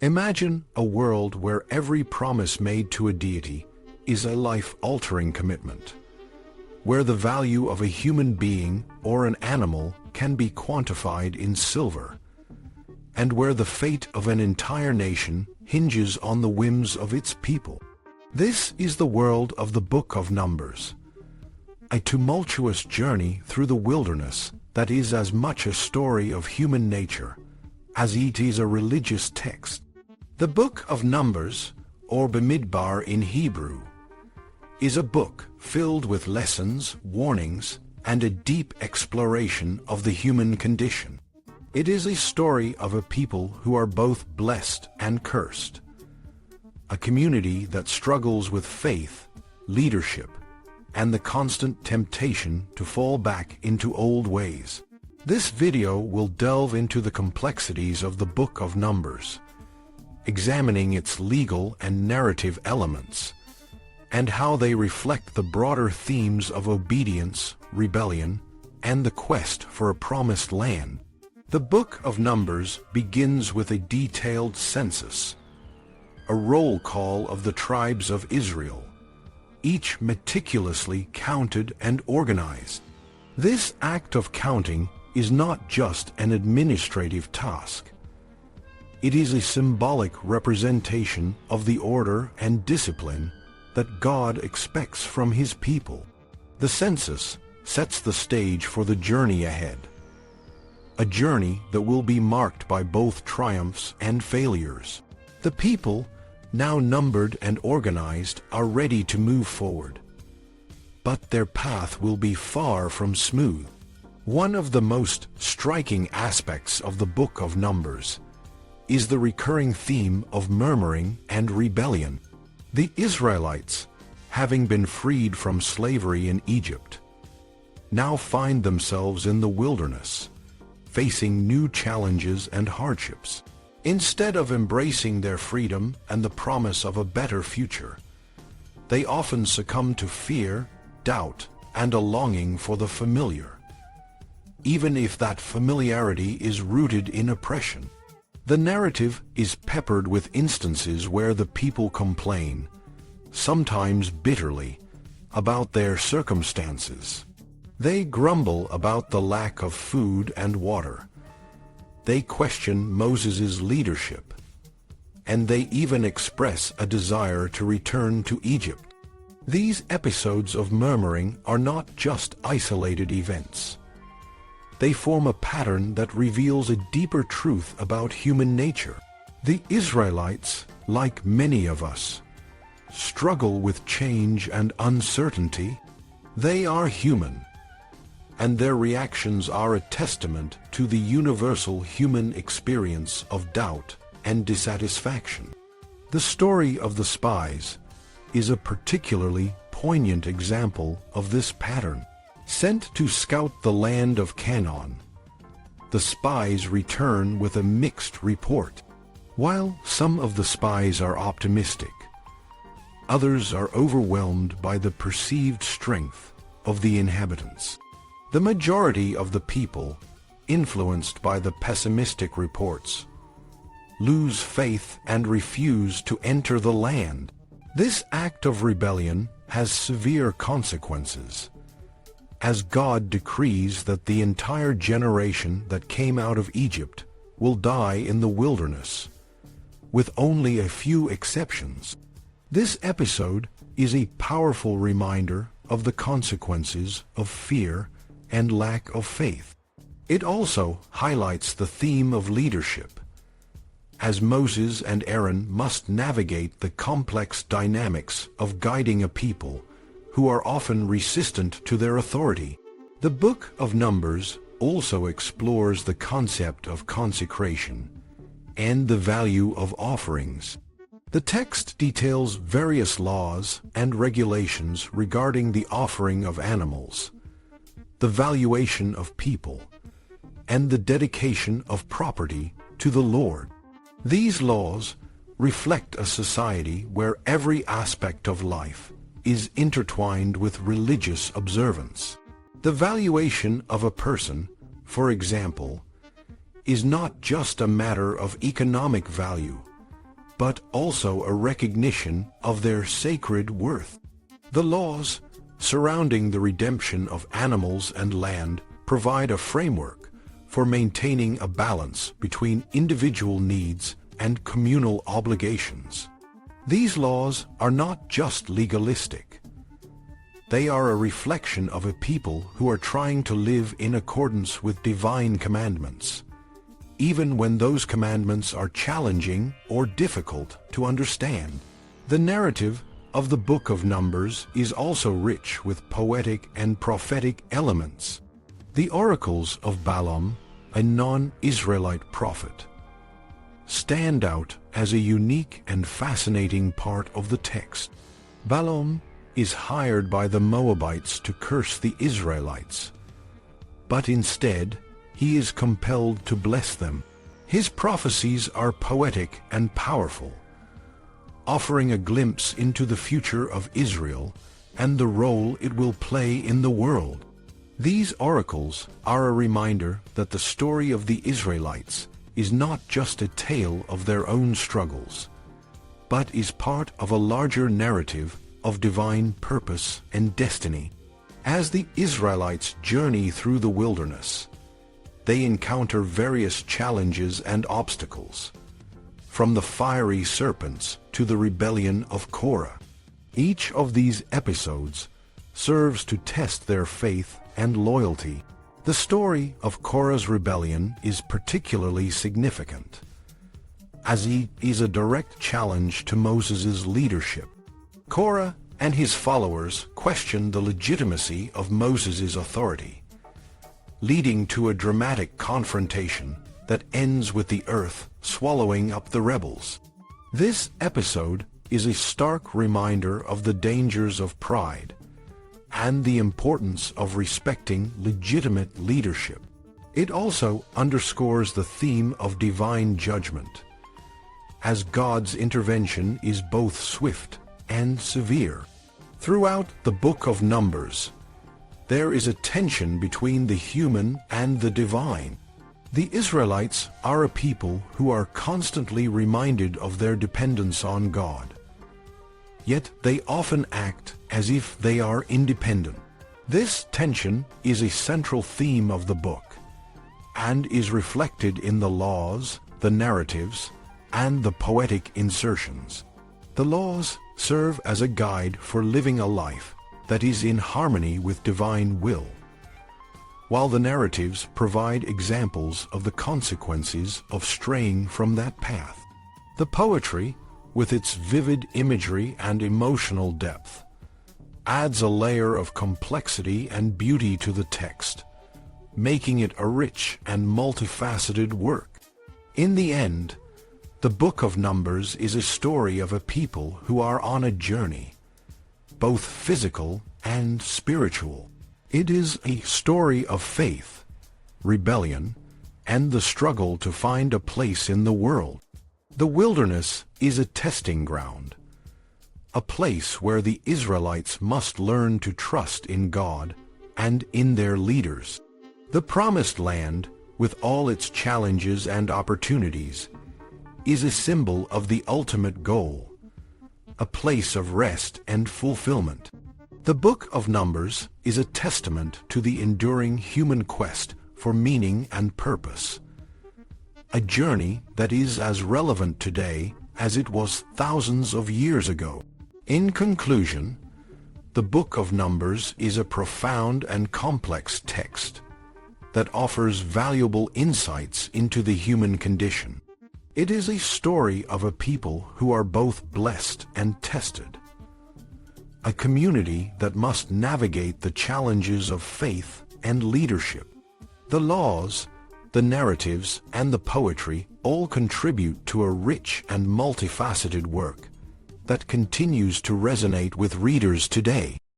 Imagine a world where every promise made to a deity is a life-altering commitment, where the value of a human being or an animal can be quantified in silver, and where the fate of an entire nation hinges on the whims of its people. This is the world of the Book of Numbers, a tumultuous journey through the wilderness that is as much a story of human nature as it is a religious text. The Book of Numbers, or Bamidbar in Hebrew, is a book filled with lessons, warnings, and a deep exploration of the human condition. It is a story of a people who are both blessed and cursed, a community that struggles with faith, leadership, and the constant temptation to fall back into old ways. This video will delve into the complexities of the Book of Numbers, examining its legal and narrative elements, and how they reflect the broader themes of obedience, rebellion, and the quest for a promised land. The Book of Numbers begins with a detailed census, a roll call of the tribes of Israel, each meticulously counted and organized. This act of counting is not just an administrative task. It is a symbolic representation of the order and discipline that God expects from His people. The census sets the stage for the journey ahead, a journey that will be marked by both triumphs and failures. The people, now numbered and organized, are ready to move forward, but their path will be far from smooth. One of the most striking aspects of the Book of Numbers is the recurring theme of murmuring and rebellion. The Israelites, having been freed from slavery in Egypt, now find themselves in the wilderness, facing new challenges and hardships. Instead of embracing their freedom and the promise of a better future, they often succumb to fear, doubt, and a longing for the familiar, even if that familiarity is rooted in oppression. The narrative is peppered with instances where the people complain, sometimes bitterly, about their circumstances. They grumble about the lack of food and water. They question Moses' leadership, and they even express a desire to return to Egypt. These episodes of murmuring are not just isolated events. They form a pattern that reveals a deeper truth about human nature. The Israelites, like many of us, struggle with change and uncertainty. They are human, and their reactions are a testament to the universal human experience of doubt and dissatisfaction. The story of the spies is a particularly poignant example of this pattern. Sent to scout the land of Canaan, the spies return with a mixed report. While some of the spies are optimistic, others are overwhelmed by the perceived strength of the inhabitants. The majority of the people, influenced by the pessimistic reports, lose faith and refuse to enter the land. This act of rebellion has severe consequences, as God decrees that the entire generation that came out of Egypt will die in the wilderness, with only a few exceptions. This episode is a powerful reminder of the consequences of fear and lack of faith. It also highlights the theme of leadership, as Moses and Aaron must navigate the complex dynamics of guiding a people who are often resistant to their authority. The Book of Numbers also explores the concept of consecration and the value of offerings. The text details various laws and regulations regarding the offering of animals, the valuation of people, and the dedication of property to the Lord. These laws reflect a society where every aspect of life is intertwined with religious observance. The valuation of a person, for example, is not just a matter of economic value, but also a recognition of their sacred worth. The laws surrounding the redemption of animals and land provide a framework for maintaining a balance between individual needs and communal obligations. These laws are not just legalistic. They are a reflection of a people who are trying to live in accordance with divine commandments, even when those commandments are challenging or difficult to understand. The narrative of the Book of Numbers is also rich with poetic and prophetic elements. The oracles of Balaam, a non-Israelite prophet, stand out as a unique and fascinating part of the text. Balaam is hired by the Moabites to curse the Israelites, but instead he is compelled to bless them. His prophecies are poetic and powerful, offering a glimpse into the future of Israel and the role it will play in the world. These oracles are a reminder that the story of the Israelites is not just a tale of their own struggles, but is part of a larger narrative of divine purpose and destiny. As the Israelites journey through the wilderness, they encounter various challenges and obstacles, from the fiery serpents to the rebellion of Korah. Each of these episodes serves to test their faith and loyalty. The story of Korah's rebellion is particularly significant, as it is a direct challenge to Moses' leadership. Korah and his followers question the legitimacy of Moses' authority, leading to a dramatic confrontation that ends with the earth swallowing up the rebels. This episode is a stark reminder of the dangers of pride and the importance of respecting legitimate leadership. It also underscores the theme of divine judgment, as God's intervention is both swift and severe. Throughout the Book of Numbers, there is a tension between the human and the divine. The Israelites are a people who are constantly reminded of their dependence on God, yet they often act as if they are independent. This tension is a central theme of the book, and is reflected in the laws, the narratives, and the poetic insertions. The laws serve as a guide for living a life that is in harmony with divine will, while the narratives provide examples of the consequences of straying from that path. The poetry, with its vivid imagery and emotional depth, adds a layer of complexity and beauty to the text, making it a rich and multifaceted work. In the end, the Book of Numbers is a story of a people who are on a journey, both physical and spiritual. It is a story of faith, rebellion, and the struggle to find a place in the world. The wilderness is a testing ground, a place where the Israelites must learn to trust in God and in their leaders. The Promised Land, with all its challenges and opportunities, is a symbol of the ultimate goal, a place of rest and fulfillment. The Book of Numbers is a testament to the enduring human quest for meaning and purpose, a journey that is as relevant today as it was thousands of years ago. In conclusion, the Book of Numbers is a profound and complex text that offers valuable insights into the human condition. It is a story of a people who are both blessed and tested, a community that must navigate the challenges of faith and leadership. The laws, the narratives, and the poetry all contribute to a rich and multifaceted work that continues to resonate with readers today.